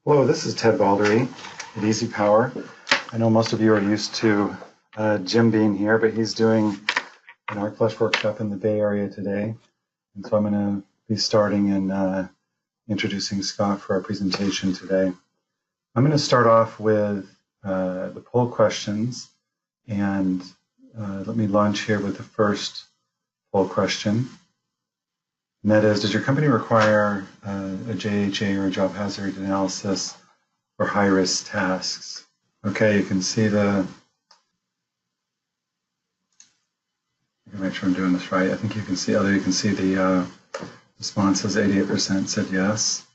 Hello, this is Ted Baldery at EasyPower. I know most of you are used to Jim being here, but he's doing an arc flash workshop in the Bay Area today. And so I'm going to be starting and introducing Scott for our presentation today. I'm going to start off with the poll questions, and let me launch here with the first poll question. And that is, does your company require a JHA or a job hazard analysis for high-risk tasks? Okay, you can see the, I can make sure I'm doing this right. I think you can see, you can see the responses. 88% said yes.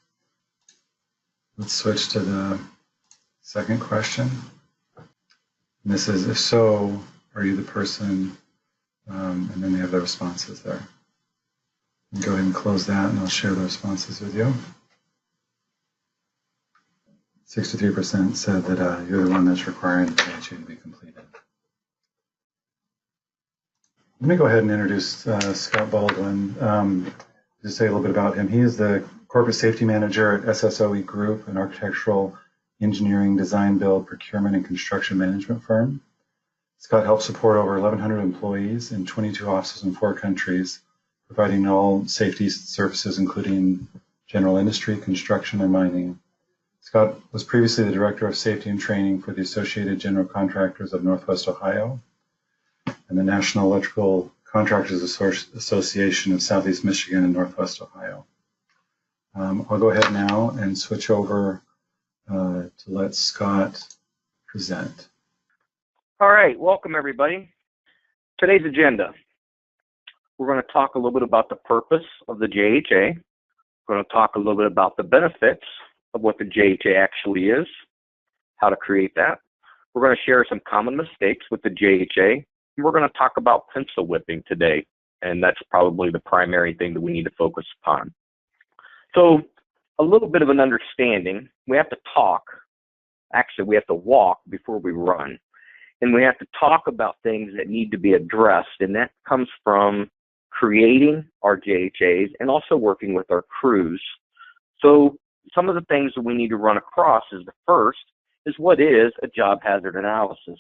Let's switch to the second question. And this is, if so, are you the person? And then they have the responses there. Go ahead and close that, and I'll share the responses with you. 63% said that you're the one that's requiring the JHA to be completed. Let me go ahead and introduce Scott Baldwin. Just say a little bit about him. He is the Corporate Safety Manager at SSOE Group, an architectural engineering, design, build, procurement, and construction management firm. Scott helps support over 1,100 employees in 22 offices in 4 countries, providing all safety services, including general industry, construction, and mining. Scott was previously the Director of Safety and Training for the Associated General Contractors of Northwest Ohio and the National Electrical Contractors Association of Southeast Michigan and Northwest Ohio. I'll go ahead now and switch over to let Scott present. All right, welcome everybody. Today's agenda. We're going to talk a little bit about the purpose of the JHA. We're going to talk a little bit about the benefits of what the JHA actually is, how to create that. We're going to share some common mistakes with the JHA, and we're going to talk about pencil whipping today, and that's probably the primary thing that we need to focus upon. So a little bit of an understanding, we have to talk. Actually, we have to walk before we run, and we have to talk about things that need to be addressed, and that comes from creating our JHAs and also working with our crews. So some of the things that we need to run across is the first is, what is a job hazard analysis?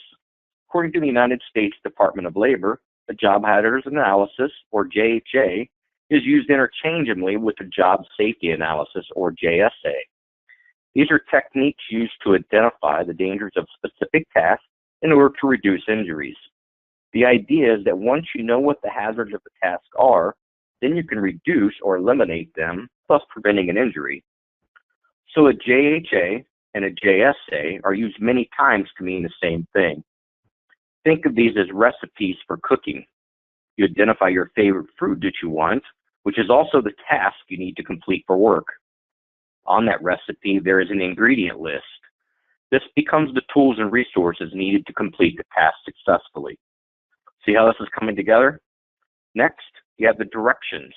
According to the United States Department of Labor, a job hazard analysis, or JHA, is used interchangeably with a job safety analysis, or JSA. These are techniques used to identify the dangers of specific tasks in order to reduce injuries. The idea is that once you know what the hazards of the task are, then you can reduce or eliminate them, thus preventing an injury. So a JHA and a JSA are used many times to mean the same thing. Think of these as recipes for cooking. You identify your favorite food that you want, which is also the task you need to complete for work. On that recipe, there is an ingredient list. This becomes the tools and resources needed to complete the task successfully. See how this is coming together? Next, you have the directions.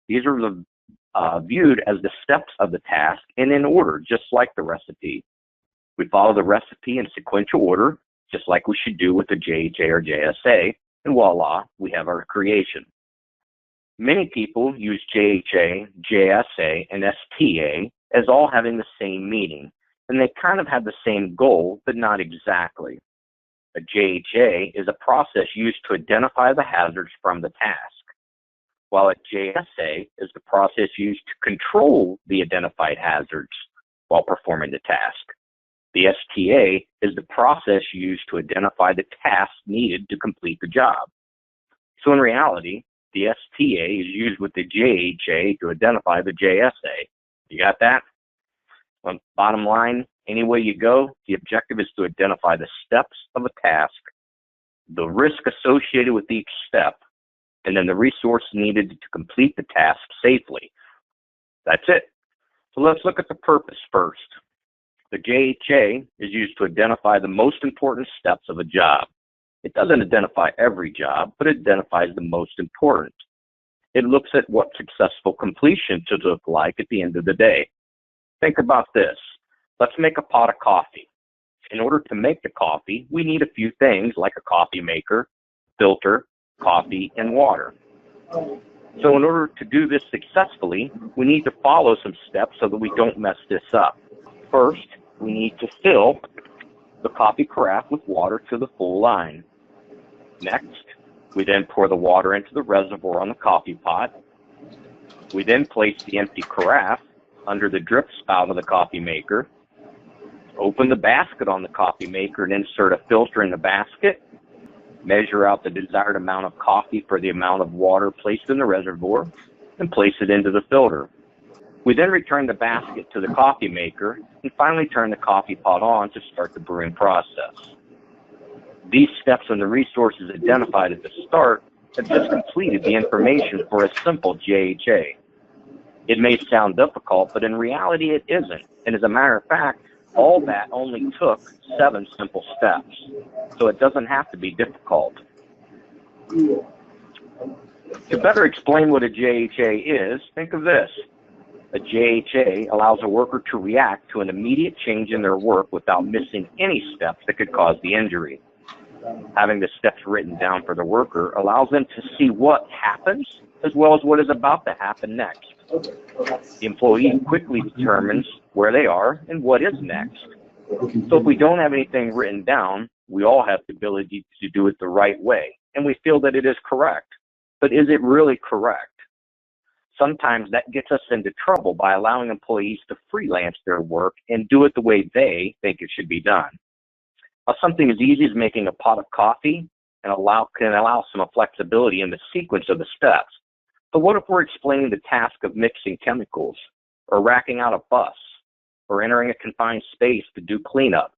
These are viewed as the steps of the task and in order, just like the recipe. We follow the recipe in sequential order, just like we should do with the JHA or JSA, and voila, we have our creation. Many people use JHA, JSA, and STA as all having the same meaning, and they kind of have the same goal, but not exactly. A JHA is a process used to identify the hazards from the task, while a JSA is the process used to control the identified hazards while performing the task. The STA is the process used to identify the tasks needed to complete the job. So in reality, the STA is used with the JHA to identify the JSA. You got that? Well, bottom line, any way you go, the objective is to identify the steps of a task, the risk associated with each step, and then the resource needed to complete the task safely. That's it. So let's look at the purpose first. The JHA is used to identify the most important steps of a job. It doesn't identify every job, but it identifies the most important. It looks at what successful completion should look like at the end of the day. Think about this. Let's make a pot of coffee. In order to make the coffee, we need a few things like a coffee maker, filter, coffee, and water. So in order to do this successfully, we need to follow some steps so that we don't mess this up. First, we need to fill the coffee carafe with water to the full line. Next, we then pour the water into the reservoir on the coffee pot. We then place the empty carafe under the drip spout of the coffee maker. Open the basket on the coffee maker and insert a filter in the basket. Measure out the desired amount of coffee for the amount of water placed in the reservoir and place it into the filter. We then return the basket to the coffee maker and finally turn the coffee pot on to start the brewing process. These steps and the resources identified at the start have just completed the information for a simple JHA. It may sound difficult, but in reality it isn't. And as a matter of fact, all that only took 7 simple steps. So it doesn't have to be difficult. To better explain what a JHA is, think of this. A JHA allows a worker to react to an immediate change in their work without missing any steps that could cause the injury. Having the steps written down for the worker allows them to see what happens as well as what is about to happen next. The employee quickly determines where they are and what is next. So if we don't have anything written down, we all have the ability to do it the right way, and we feel that it is correct. But is it really correct? Sometimes that gets us into trouble by allowing employees to freelance their work and do it the way they think it should be done. Something as easy as making a pot of coffee can allow some flexibility in the sequence of the steps. But what if we're explaining the task of mixing chemicals, or racking out a bus, or entering a confined space to do cleanup?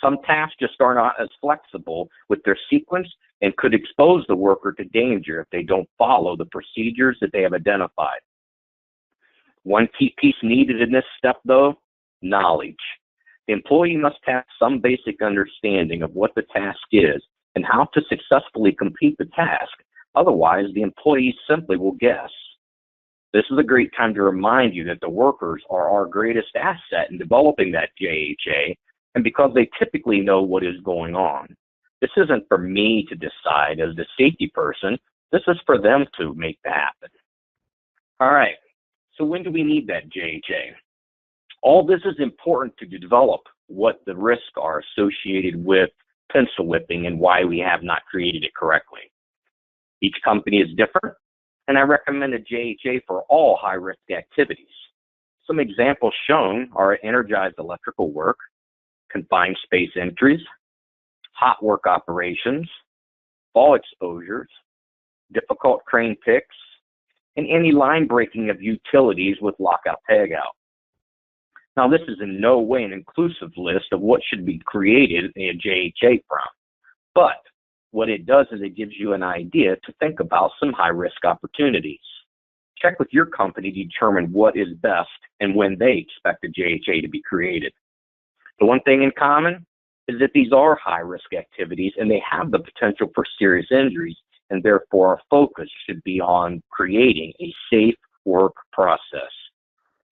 Some tasks just are not as flexible with their sequence and could expose the worker to danger if they don't follow the procedures that they have identified. One key piece needed in this step, though, knowledge. The employee must have some basic understanding of what the task is and how to successfully complete the task. Otherwise, the employee simply will guess. This is a great time to remind you that the workers are our greatest asset in developing that JHA, and because they typically know what is going on. This isn't for me to decide as the safety person. This is for them to make that happen. All right, so when do we need that JHA? All this is important to develop what the risks are associated with pencil whipping and why we have not created it correctly. Each company is different, and I recommend a JHA for all high-risk activities. Some examples shown are energized electrical work, confined space entries, hot work operations, fall exposures, difficult crane picks, and any line breaking of utilities with lockout tagout. Now, this is in no way an inclusive list of what should be created in a JHA from, but what it does is it gives you an idea to think about some high-risk opportunities. Check with your company to determine what is best and when they expect a JHA to be created. The one thing in common is that these are high-risk activities and they have the potential for serious injuries, and therefore our focus should be on creating a safe work process.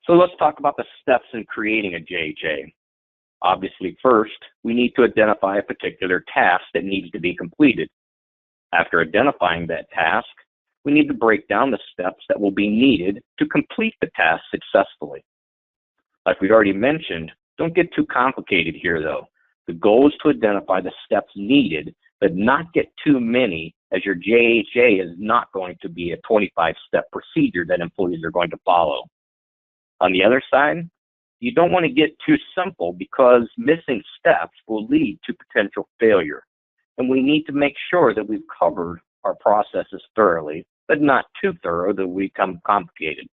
So let's talk about the steps in creating a JHA. Obviously, first, we need to identify a particular task that needs to be completed. After identifying that task, we need to break down the steps that will be needed to complete the task successfully. Like we already mentioned, don't get too complicated here though. The goal is to identify the steps needed, but not get too many, as your JHA is not going to be a 25-step procedure that employees are going to follow. On the other side, you don't want to get too simple because missing steps will lead to potential failure. And we need to make sure that we've covered our processes thoroughly, but not too thorough that we become complicated.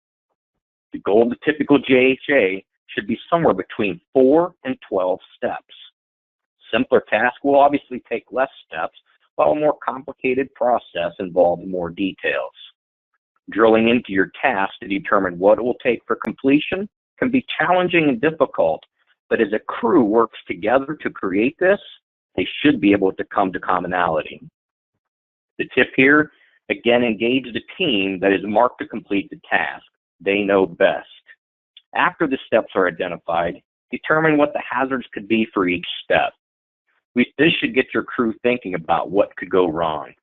The goal of the typical JHA should be somewhere between 4 and 12 steps. Simpler tasks will obviously take less steps, while a more complicated process involves more details. Drilling into your task to determine what it will take for completion can be challenging and difficult, but as a crew works together to create this, they should be able to come to commonality. The tip here, again, engage the team that is marked to complete the task. They know best. After the steps are identified, determine what the hazards could be for each step. This should get your crew thinking about what could go wrong.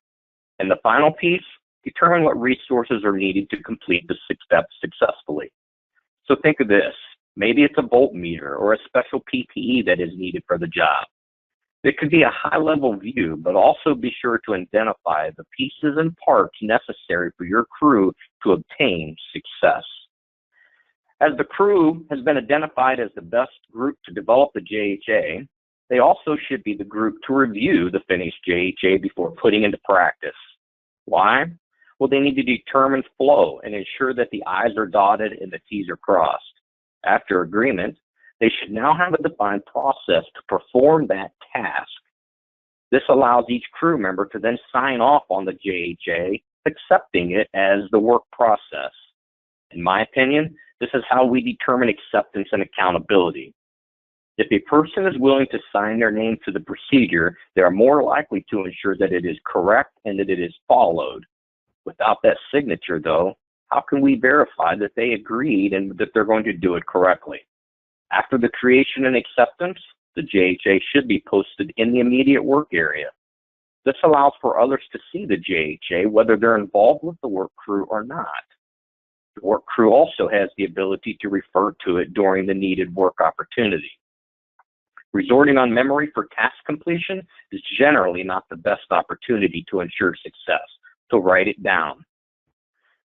And the final piece, determine what resources are needed to complete the steps successfully. So think of this. Maybe it's a bolt meter or a special PPE that is needed for the job. It could be a high-level view, but also be sure to identify the pieces and parts necessary for your crew to obtain success. As the crew has been identified as the best group to develop the JHA, they also should be the group to review the finished JHA before putting into practice. Why? Well, they need to determine flow and ensure that the I's are dotted and the T's are crossed. After agreement, they should now have a defined process to perform that task. This allows each crew member to then sign off on the JHA, accepting it as the work process. In my opinion, this is how we determine acceptance and accountability. If a person is willing to sign their name to the procedure, they are more likely to ensure that it is correct and that it is followed. Without that signature, though, how can we verify that they agreed and that they're going to do it correctly? After the creation and acceptance, the JHA should be posted in the immediate work area. This allows for others to see the JHA, whether they're involved with the work crew or not. The work crew also has the ability to refer to it during the needed work opportunity. Resorting on memory for task completion is generally not the best opportunity to ensure success, so write it down.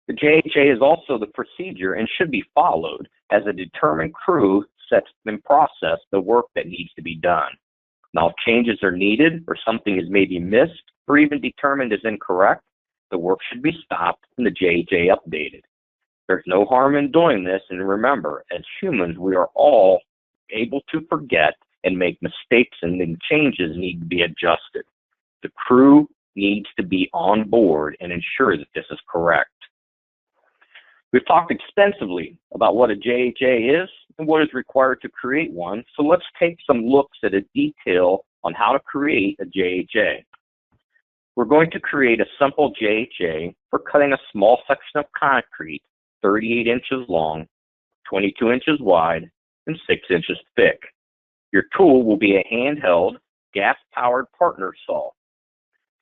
The JHA is also the procedure and should be followed as a determined crew sets in process the work that needs to be done. Now, if changes are needed or something is maybe missed or even determined as incorrect, the work should be stopped and the JHA updated. There's no harm in doing this, and remember, as humans, we are all able to forget and make mistakes, and then changes need to be adjusted. The crew needs to be on board and ensure that this is correct. We've talked extensively about what a JHA is and what is required to create one, so let's take some looks at a detail on how to create a JHA. We're going to create a simple JHA for cutting a small section of concrete 38 inches long, 22 inches wide, and 6 inches thick. Your tool will be a handheld, gas-powered partner saw.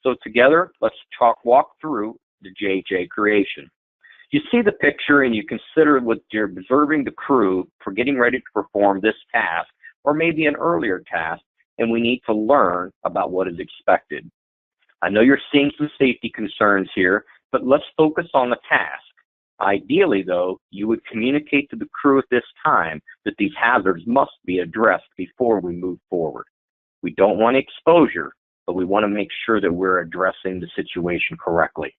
So together, let's walk through the JHA creation. You see the picture and you consider what you're observing the crew for getting ready to perform this task, or maybe an earlier task, and we need to learn about what is expected. I know you're seeing some safety concerns here, but let's focus on the task. Ideally, though, you would communicate to the crew at this time that these hazards must be addressed before we move forward. We don't want exposure, but we want to make sure that we're addressing the situation correctly.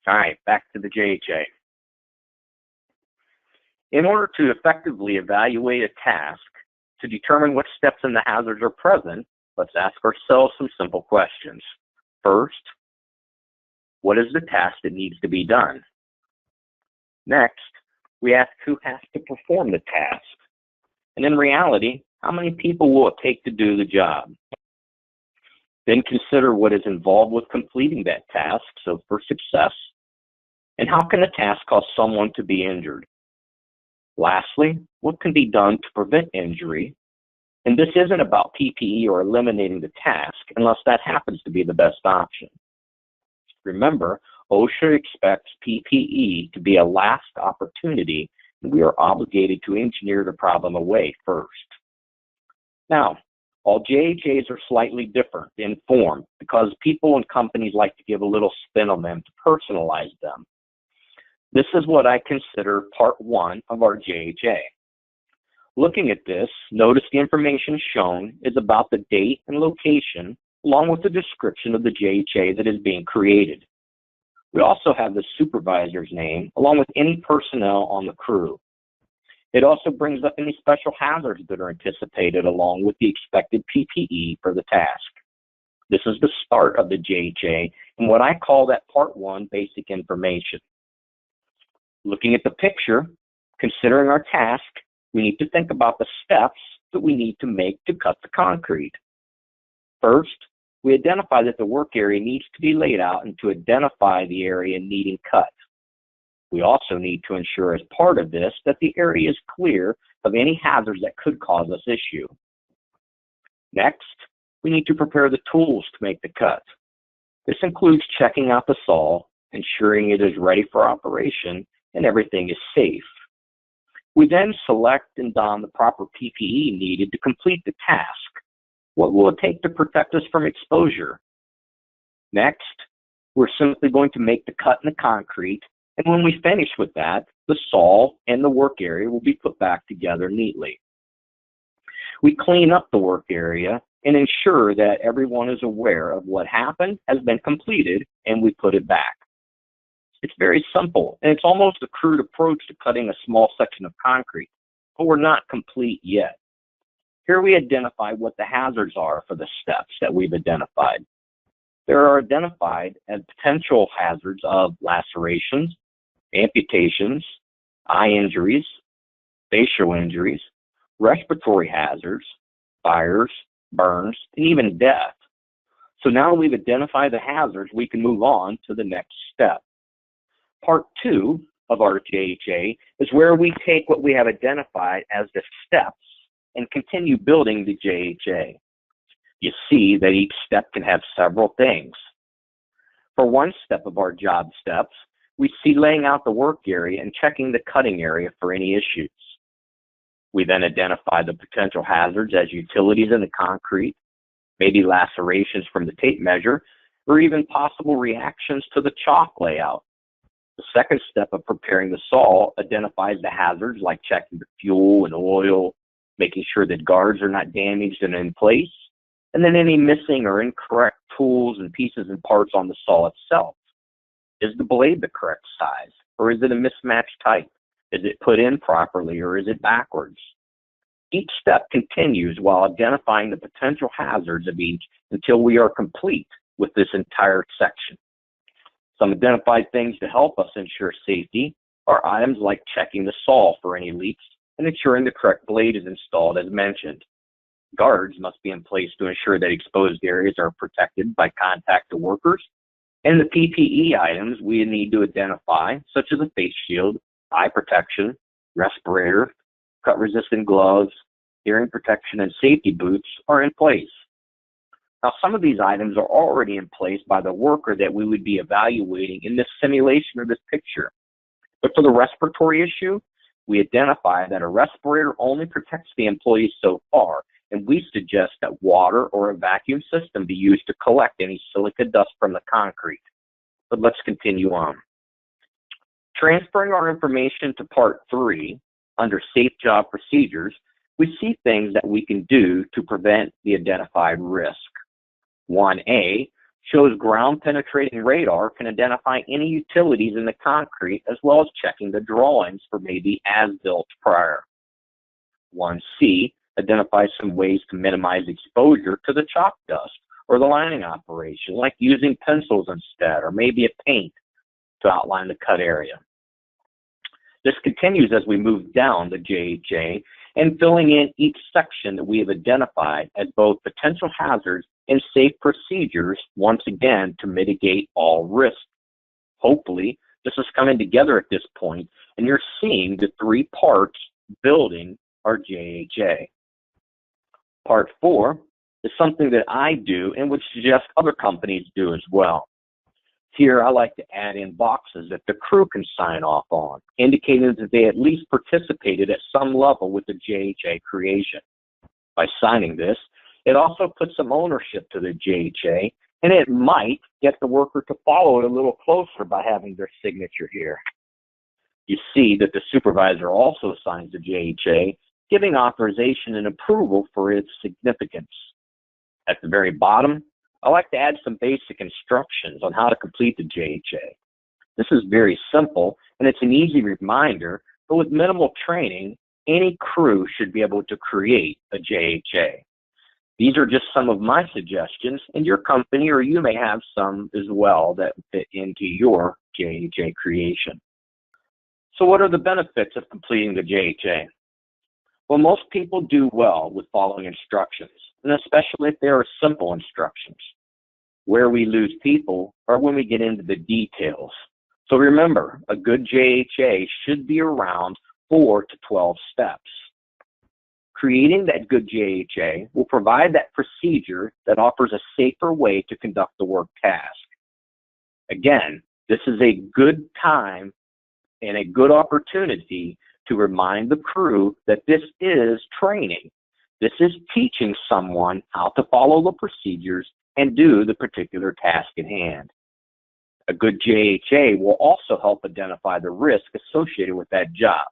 All right, back to the JHA. In order to effectively evaluate a task, to determine what steps in the hazards are present, let's ask ourselves some simple questions. First, what is the task that needs to be done? Next, we ask who has to perform the task. And in reality, how many people will it take to do the job? Then consider what is involved with completing that task, so for success. And how can the task cause someone to be injured? Lastly, what can be done to prevent injury? And this isn't about PPE or eliminating the task, unless that happens to be the best option. Remember, OSHA expects PPE to be a last opportunity, and we are obligated to engineer the problem away first. Now, all JHAs are slightly different in form because people and companies like to give a little spin on them to personalize them. This is what I consider part one of our JHA. Looking at this, notice the information shown is about the date and location, along with the description of the JHA that is being created. We also have the supervisor's name, along with any personnel on the crew. It also brings up any special hazards that are anticipated, along with the expected PPE for the task. This is the start of the JHA, and what I call that part one basic information. Looking at the picture, considering our task, we need to think about the steps that we need to make to cut the concrete. First, we identify that the work area needs to be laid out and to identify the area needing cut. We also need to ensure as part of this that the area is clear of any hazards that could cause us issue. Next, we need to prepare the tools to make the cut. This includes checking out the saw, ensuring it is ready for operation, and everything is safe. We then select and don the proper PPE needed to complete the task. What will it take to protect us from exposure? Next, we're simply going to make the cut in the concrete, and when we finish with that, the saw and the work area will be put back together neatly. We clean up the work area and ensure that everyone is aware of what happened, has been completed, and we put it back. It's very simple, and it's almost a crude approach to cutting a small section of concrete, but we're not complete yet. Here we identify what the hazards are for the steps that we've identified. There are identified as potential hazards of lacerations, amputations, eye injuries, facial injuries, respiratory hazards, fires, burns, and even death. So now we've identified the hazards, we can move on to the next step. Part 2 of our JHA is where we take what we have identified as the steps and continue building the JHA. You see that each step can have several things. For one step of our job steps, we see laying out the work area and checking the cutting area for any issues. We then identify the potential hazards as utilities in the concrete, maybe lacerations from the tape measure, or even possible reactions to the chalk layout. The second step of preparing the saw identifies the hazards like checking the fuel and oil, making sure that guards are not damaged and in place, and then any missing or incorrect tools and pieces and parts on the saw itself. Is the blade the correct size, or is it a mismatched type? Is it put in properly, or is it backwards? Each step continues while identifying the potential hazards of each until we are complete with this entire section. Some identified things to help us ensure safety are items like checking the saw for any leaks and ensuring the correct blade is installed as mentioned. Guards must be in place to ensure that exposed areas are protected by contact to workers. And the PPE items we need to identify, such as a face shield, eye protection, respirator, cut-resistant gloves, hearing protection, and safety boots are in place. Now, some of these items are already in place by the worker that we would be evaluating in this simulation or this picture. But for the respiratory issue, we identify that a respirator only protects the employees so far, and we suggest that water or a vacuum system be used to collect any silica dust from the concrete. But let's continue on. Transferring our information to Part 3, under Safe Job Procedures, we see things that we can do to prevent the identified risk. 1A shows ground-penetrating radar can identify any utilities in the concrete as well as checking the drawings for maybe as-built prior. 1C identifies some ways to minimize exposure to the chalk dust or the lining operation, like using pencils instead or maybe a paint to outline the cut area. This continues as we move down the JHA and filling in each section that we have identified as both potential hazards and safe procedures, once again, to mitigate all risk. Hopefully, this is coming together at this point, and you're seeing the 3 parts building our JHA. Part 4 is something that I do and would suggest other companies do as well. Here, I like to add in boxes that the crew can sign off on, indicating that they at least participated at some level with the JHA creation. By signing this, it also puts some ownership to the JHA, and it might get the worker to follow it a little closer by having their signature here. You see that the supervisor also signs the JHA, giving authorization and approval for its significance. At the very bottom, I like to add some basic instructions on how to complete the JHA. This is very simple, and it's an easy reminder, but with minimal training, any crew should be able to create a JHA. These are just some of my suggestions, and your company or you may have some as well that fit into your JHA creation. So what are the benefits of completing the JHA? Well, most people do well with following instructions, and especially if they are simple instructions. Where we lose people are when we get into the details. So remember, a good JHA should be around 4 to 12 steps. Creating that good JHA will provide that procedure that offers a safer way to conduct the work task. Again, this is a good time and a good opportunity to remind the crew that this is training. This is teaching someone how to follow the procedures and do the particular task at hand. A good JHA will also help identify the risk associated with that job.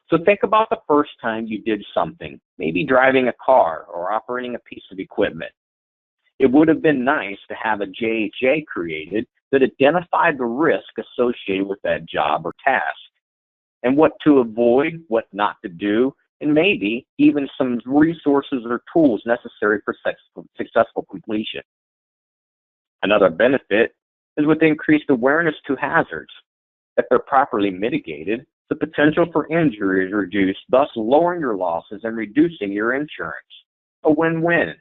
So think about the first time you did something, maybe driving a car or operating a piece of equipment. It would have been nice to have a JHA created that identified the risk associated with that job or task, and what to avoid, what not to do, and maybe even some resources or tools necessary for successful completion. Another benefit is with increased awareness to hazards. If they're properly mitigated, the potential for injury is reduced, thus lowering your losses and reducing your insurance. A win-win.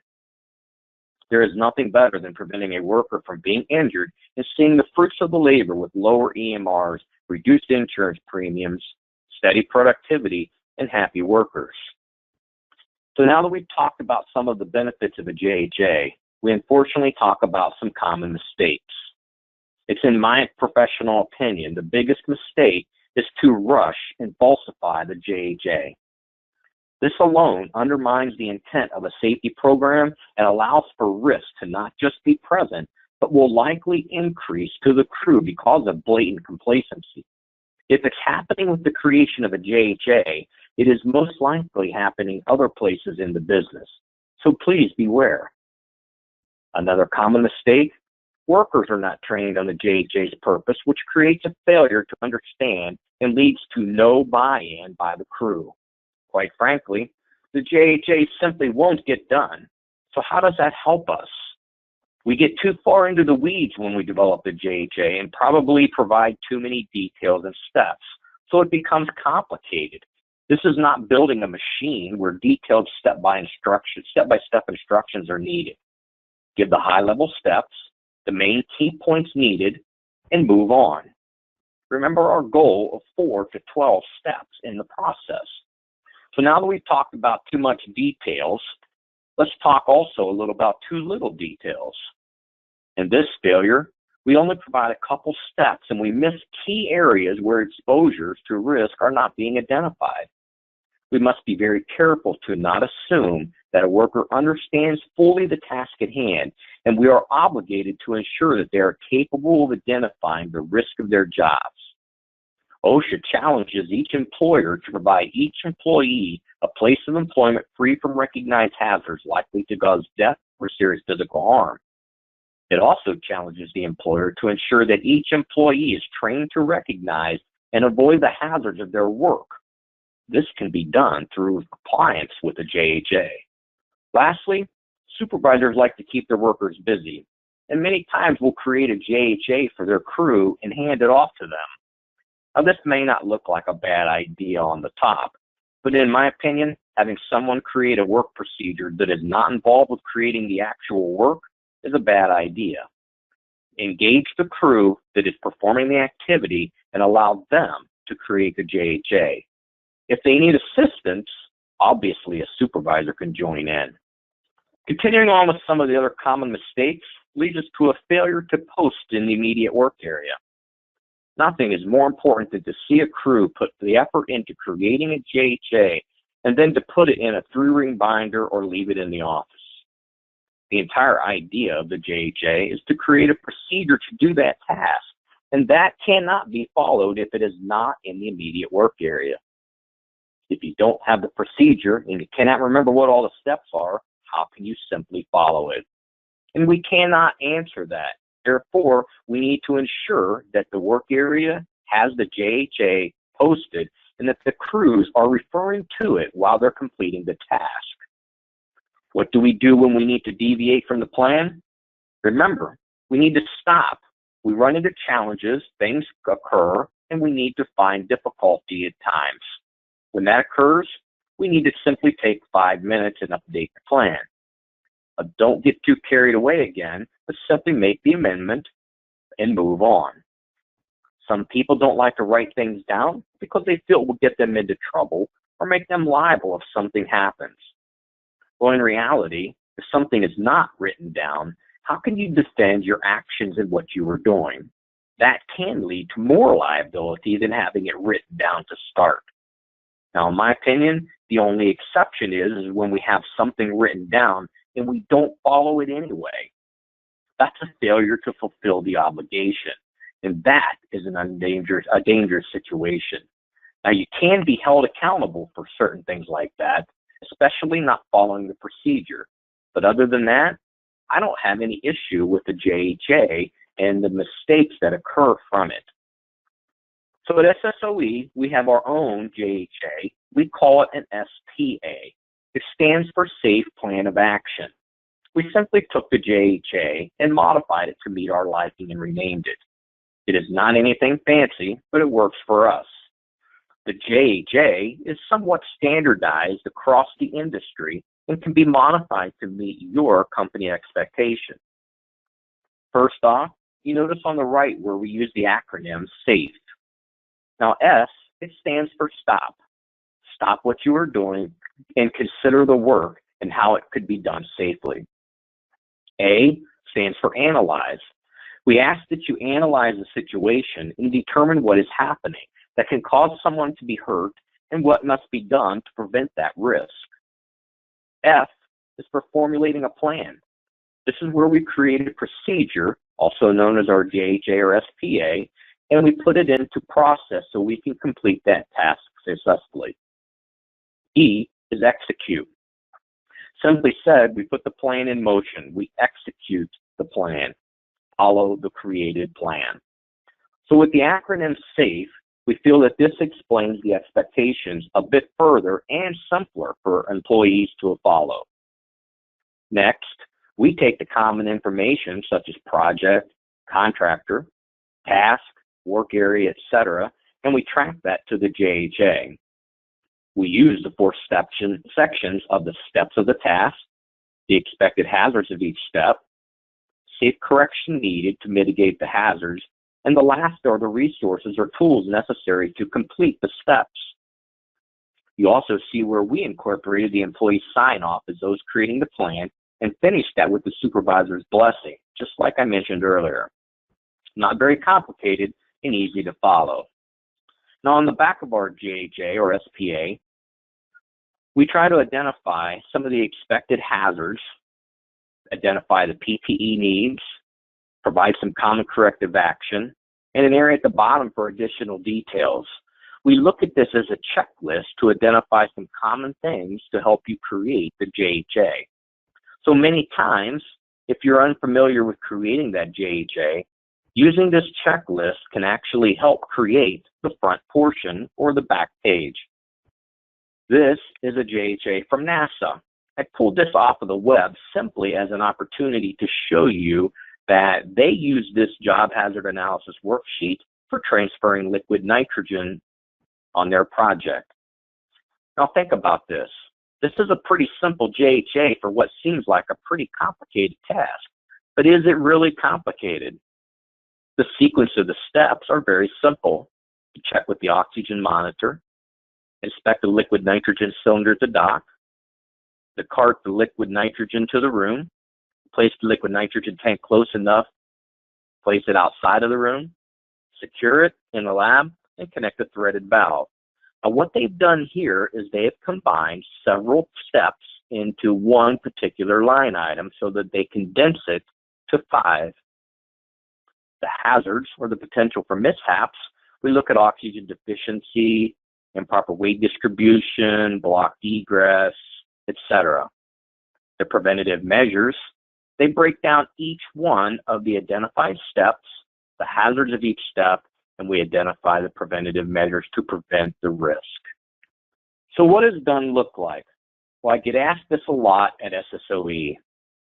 There is nothing better than preventing a worker from being injured and seeing the fruits of the labor with lower EMRs, reduced insurance premiums, steady productivity, and happy workers. So now that we've talked about some of the benefits of a JHA, we unfortunately talk about some common mistakes. It's in my professional opinion, the biggest mistake is to rush and falsify the JHA. This alone undermines the intent of a safety program and allows for risk to not just be present, but will likely increase to the crew because of blatant complacency. If it's happening with the creation of a JHA, it is most likely happening other places in the business. So please beware. Another common mistake, workers are not trained on the JHA's purpose, which creates a failure to understand and leads to no buy-in by the crew. Quite frankly, the JHA simply won't get done. So how does that help us? We get too far into the weeds when we develop the JHA and probably provide too many details and steps, so it becomes complicated. This is not building a machine where detailed step-by-step instructions are needed. Give the high-level steps, the main key points needed, and move on. Remember our goal of 4 to 12 steps in the process. So now that we've talked about too much details, let's talk also a little about too little details. In this failure, we only provide a couple steps and we miss key areas where exposures to risk are not being identified. We must be very careful to not assume that a worker understands fully the task at hand, and we are obligated to ensure that they are capable of identifying the risk of their jobs. OSHA challenges each employer to provide each employee a place of employment free from recognized hazards likely to cause death or serious physical harm. It also challenges the employer to ensure that each employee is trained to recognize and avoid the hazards of their work. This can be done through compliance with the JHA. Lastly, supervisors like to keep their workers busy, and many times will create a JHA for their crew and hand it off to them. Now, this may not look like a bad idea on the top, but in my opinion, having someone create a work procedure that is not involved with creating the actual work is a bad idea. Engage the crew that is performing the activity and allow them to create the JHA. If they need assistance, obviously a supervisor can join in. Continuing on with some of the other common mistakes leads us to a failure to post in the immediate work area. Nothing is more important than to see a crew put the effort into creating a JHA and then to put it in a 3-ring binder or leave it in the office. The entire idea of the JHA is to create a procedure to do that task, and that cannot be followed if it is not in the immediate work area. If you don't have the procedure and you cannot remember what all the steps are, how can you simply follow it? And we cannot answer that. Therefore, we need to ensure that the work area has the JHA posted and that the crews are referring to it while they're completing the task. What do we do when we need to deviate from the plan? Remember, we need to stop. We run into challenges, things occur, and we need to find difficulty at times. When that occurs, we need to simply take 5 minutes and update the plan. Don't get too carried away again, but simply make the amendment and move on. Some people don't like to write things down because they feel it will get them into trouble or make them liable if something happens. Well, in reality, if something is not written down, how can you defend your actions and what you were doing? That can lead to more liability than having it written down to start. Now, in my opinion, the only exception is when we have something written down and we don't follow it anyway. That's a failure to fulfill the obligation, and that is a dangerous situation. Now, you can be held accountable for certain things like that, especially not following the procedure. But other than that, I don't have any issue with the JHA and the mistakes that occur from it. So at SSOE, we have our own JHA. We call it an SPA. It stands for Safe Plan of Action. We simply took the JHA and modified it to meet our liking and renamed it. It is not anything fancy, but it works for us. The JHA is somewhat standardized across the industry and can be modified to meet your company expectations. First off, you notice on the right where we use the acronym SAFE. Now S, it stands for stop. Stop what you are doing and consider the work and how it could be done safely. A stands for analyze. We ask that you analyze the situation and determine what is happening that can cause someone to be hurt and what must be done to prevent that risk. F is for formulating a plan. This is where we create a procedure, also known as our JHA or SPA, and we put it into process so we can complete that task successfully. E is execute. Simply said, we put the plan in motion. We execute the plan, follow the created plan. So with the acronym SAFE, we feel that this explains the expectations a bit further and simpler for employees to follow. Next, we take the common information such as project, contractor, task, work area, etc., and we track that to the JHA. We use the 4 sections of the steps of the task, the expected hazards of each step, safe correction needed to mitigate the hazards, and the last are the resources or tools necessary to complete the steps. You also see where we incorporated the employee sign-off as those creating the plan and finished that with the supervisor's blessing, just like I mentioned earlier. Not very complicated and easy to follow. Now on the back of our JHA or SPA, we try to identify some of the expected hazards, identify the PPE needs, provide some common corrective action, and an area at the bottom for additional details. We look at this as a checklist to identify some common things to help you create the JHA. So many times, if you're unfamiliar with creating that JHA, using this checklist can actually help create the front portion or the back page. This is a JHA from NASA. I pulled this off of the web simply as an opportunity to show you that they use this job hazard analysis worksheet for transferring liquid nitrogen on their project. Now think about this. This is a pretty simple JHA for what seems like a pretty complicated task, but is it really complicated? The sequence of the steps are very simple. You check with the oxygen monitor, inspect the liquid nitrogen cylinder at the dock, the cart the liquid nitrogen to the room, place the liquid nitrogen tank close enough, place it outside of the room, secure it in the lab, and connect the threaded valve. Now what they've done here is they have combined several steps into one particular line item so that they condense it to 5. The hazards or the potential for mishaps, we look at oxygen deficiency, improper weight distribution, blocked egress, etc. The preventative measures, they break down each one of the identified steps, the hazards of each step, and we identify the preventative measures to prevent the risk. So what does done look like? Well, I get asked this a lot at SSOE.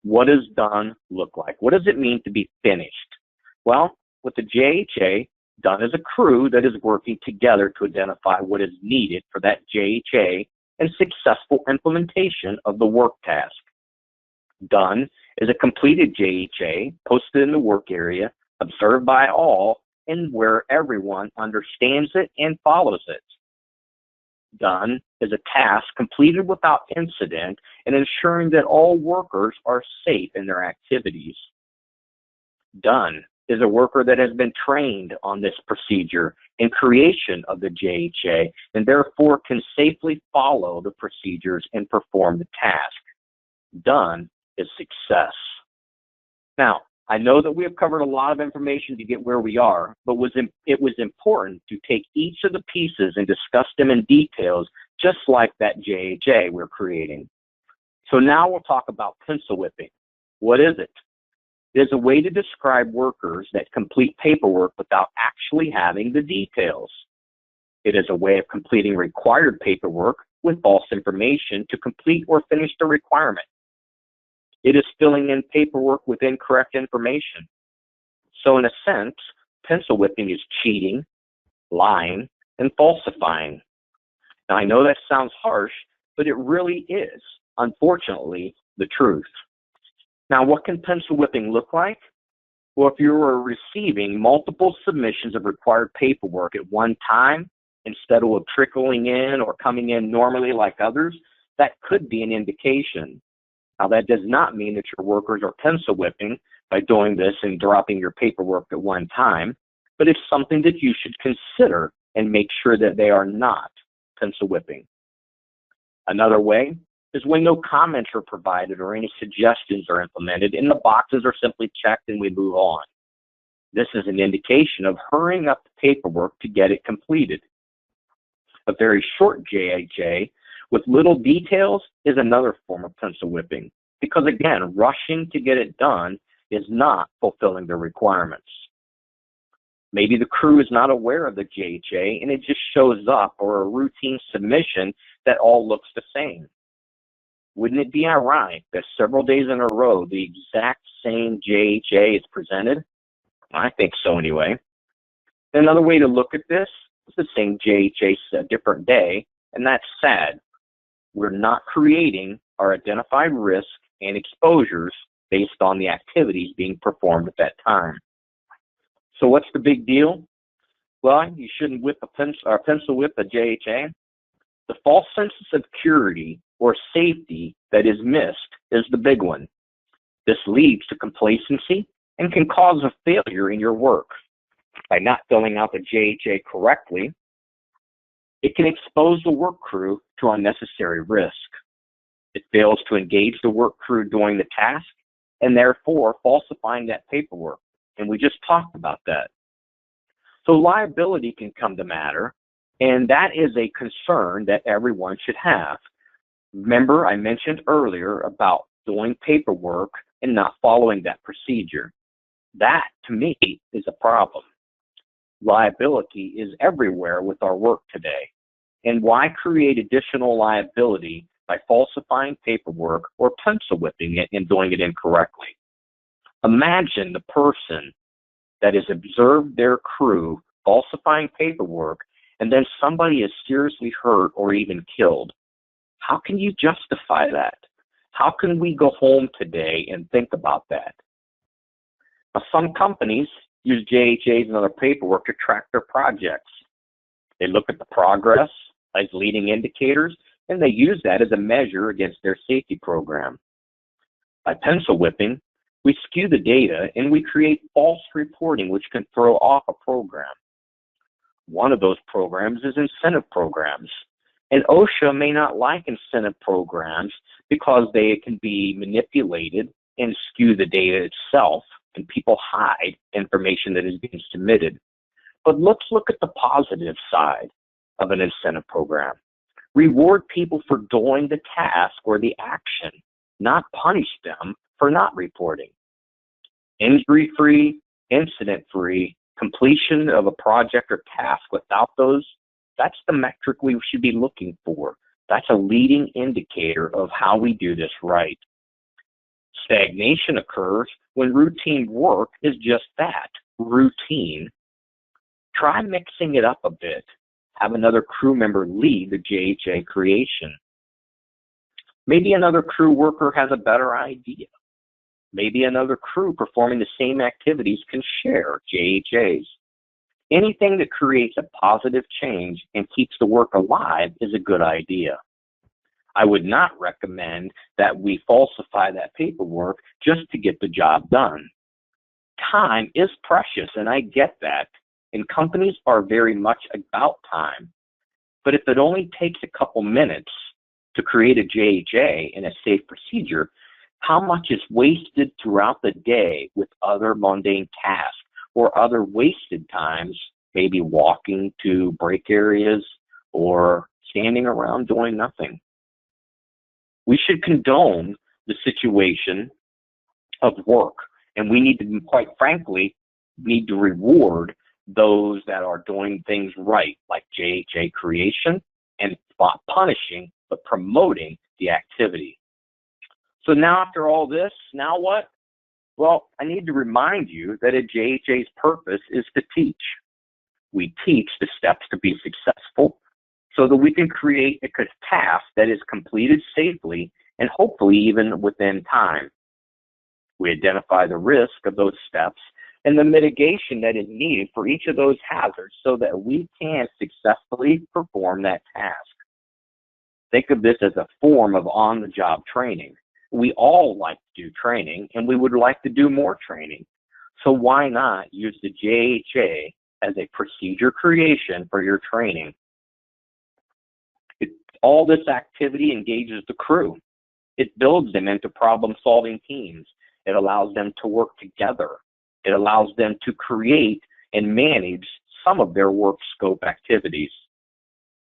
What does done look like? What does it mean to be finished? Well, with the JHA, done is a crew that is working together to identify what is needed for that JHA and successful implementation of the work task. Done is a completed JHA posted in the work area, observed by all, and where everyone understands it and follows it. Done is a task completed without incident and ensuring that all workers are safe in their activities. Done is a worker that has been trained on this procedure and creation of the JHA, and therefore can safely follow the procedures and perform the task. Done is success. Now, I know that we have covered a lot of information to get where we are, but it was important to take each of the pieces and discuss them in details, just like that JHA we're creating. So now we'll talk about pencil whipping. What is it? It is a way to describe workers that complete paperwork without actually having the details. It is a way of completing required paperwork with false information to complete or finish the requirement. It is filling in paperwork with incorrect information. So in a sense, pencil whipping is cheating, lying, and falsifying. Now I know that sounds harsh, but it really is, unfortunately, the truth. Now what can pencil whipping look like? Well, if you are receiving multiple submissions of required paperwork at one time, instead of trickling in or coming in normally like others, that could be an indication. Now, that does not mean that your workers are pencil whipping by doing this and dropping your paperwork at one time, but it's something that you should consider and make sure that they are not pencil whipping. Another way is when no comments are provided or any suggestions are implemented and the boxes are simply checked and we move on. This is an indication of hurrying up the paperwork to get it completed. A very short JHA with little details is another form of pencil whipping, because again, rushing to get it done is not fulfilling the requirements. Maybe the crew is not aware of the JHA and it just shows up, or a routine submission that all looks the same. Wouldn't it be ironic that several days in a row the exact same JHA is presented? I think so anyway. Another way to look at this is the same JHA a different day, and that's sad. We're not creating our identified risk and exposures based on the activities being performed at that time. So what's the big deal? Well, you shouldn't pencil whip a JHA. The false sense of security or safety that is missed is the big one. This leads to complacency and can cause a failure in your work. By not filling out the JHA correctly, it can expose the work crew to unnecessary risk. It fails to engage the work crew during the task and therefore falsifying that paperwork. And we just talked about that. So liability can come to matter, and that is a concern that everyone should have. Remember, I mentioned earlier about doing paperwork and not following that procedure. That, to me, is a problem. Liability is everywhere with our work today. And why create additional liability by falsifying paperwork or pencil whipping it and doing it incorrectly? Imagine the person that has observed their crew falsifying paperwork and then somebody is seriously hurt or even killed. How can you justify that? How can we go home today and think about that? Now, some companies use JHAs and other paperwork to track their projects. They look at the progress as leading indicators, and they use that as a measure against their safety program. By pencil whipping, we skew the data and we create false reporting which can throw off a program. One of those programs is incentive programs. And OSHA may not like incentive programs because they can be manipulated and skew the data itself, and people hide information that is being submitted. But let's look at the positive side of an incentive program. Reward people for doing the task or the action, not punish them for not reporting. Injury-free, incident-free, completion of a project or task without those, that's the metric we should be looking for. That's a leading indicator of how we do this right. Stagnation occurs when routine work is just that, routine. Try mixing it up a bit. Have another crew member lead the JHA creation. Maybe another crew worker has a better idea. Maybe another crew performing the same activities can share JHAs. Anything that creates a positive change and keeps the work alive is a good idea. I would not recommend that we falsify that paperwork just to get the job done. time is precious, and I get that. And companies are very much about time. But if it only takes a couple minutes to create a JHA and a safe procedure, how much is wasted throughout the day with other mundane tasks or other wasted times, maybe walking to break areas or standing around doing nothing? We should condone the situation of work, and we need to, quite frankly, need to reward those that are doing things right, like JHA creation, and not punishing, but promoting the activity. So now after all this, now what? Well, I need to remind you that a JHA's purpose is to teach. We teach the steps to be successful so that we can create a task that is completed safely and hopefully even within time. We identify the risk of those steps and the mitigation that is needed for each of those hazards so that we can successfully perform that task. Think of this as a form of on-the-job training. We all like to do training, and we would like to do more training. So why not use the JHA as a procedure creation for your training? All this activity engages the crew. It builds them into problem-solving teams. It allows them to work together. It allows them to create and manage some of their work scope activities.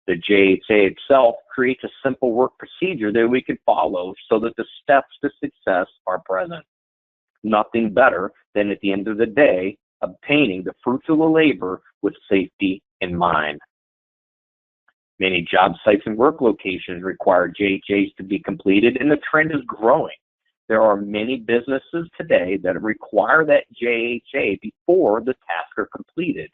The JHA itself creates a simple work procedure that we can follow so that the steps to success are present. Nothing better than at the end of the day, obtaining the fruits of the labor with safety in mind. Many job sites and work locations require JHAs to be completed, and the trend is growing. There are many businesses today that require that JHA before the tasks are completed.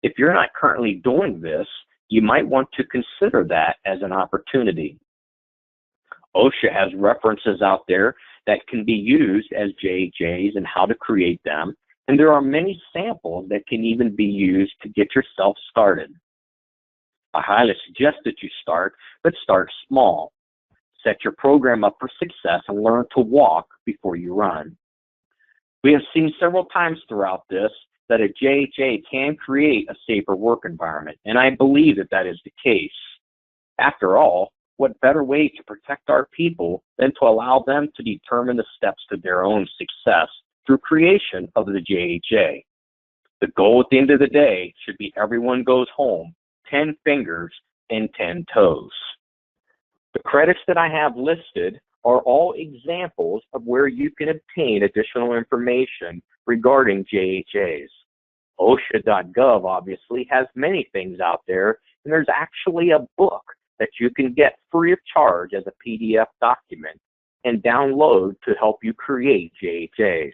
If you're not currently doing this, you might want to consider that as an opportunity. OSHA has references out there that can be used as JHAs and how to create them, and there are many samples that can even be used to get yourself started. I highly suggest that you start, but start small. Set your program up for success and learn to walk before you run. We have seen several times throughout this that a JHA can create a safer work environment, and I believe that that is the case. After all, what better way to protect our people than to allow them to determine the steps to their own success through creation of the JHA? The goal at the end of the day should be everyone goes home 10 fingers and 10 toes. The credits that I have listed are all examples of where you can obtain additional information regarding JHAs. OSHA.gov obviously has many things out there, and there's actually a book that you can get free of charge as a PDF document and download to help you create JHAs.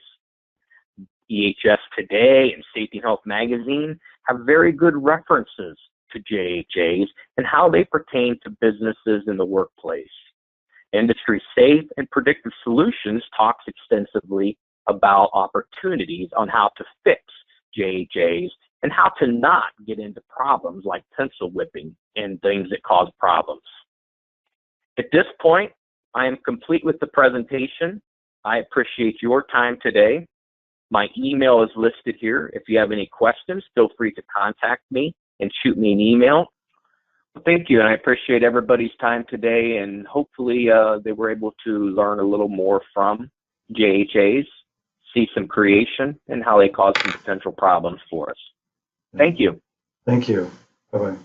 EHS Today and Safety and Health Magazine have very good references to JHAs and how they pertain to businesses in the workplace. Industry Safe and Predictive Solutions talks extensively about opportunities on how to fix JHAs and how to not get into problems like pencil whipping and things that cause problems. At this point, I am complete with the presentation. I appreciate your time today. My email is listed here. If you have any questions, feel free to contact me and shoot me an email. Thank you, and I appreciate everybody's time today, and hopefully they were able to learn a little more from JHAs, see some creation, and how they cause some potential problems for us. Thank you. Thank you. Bye-bye.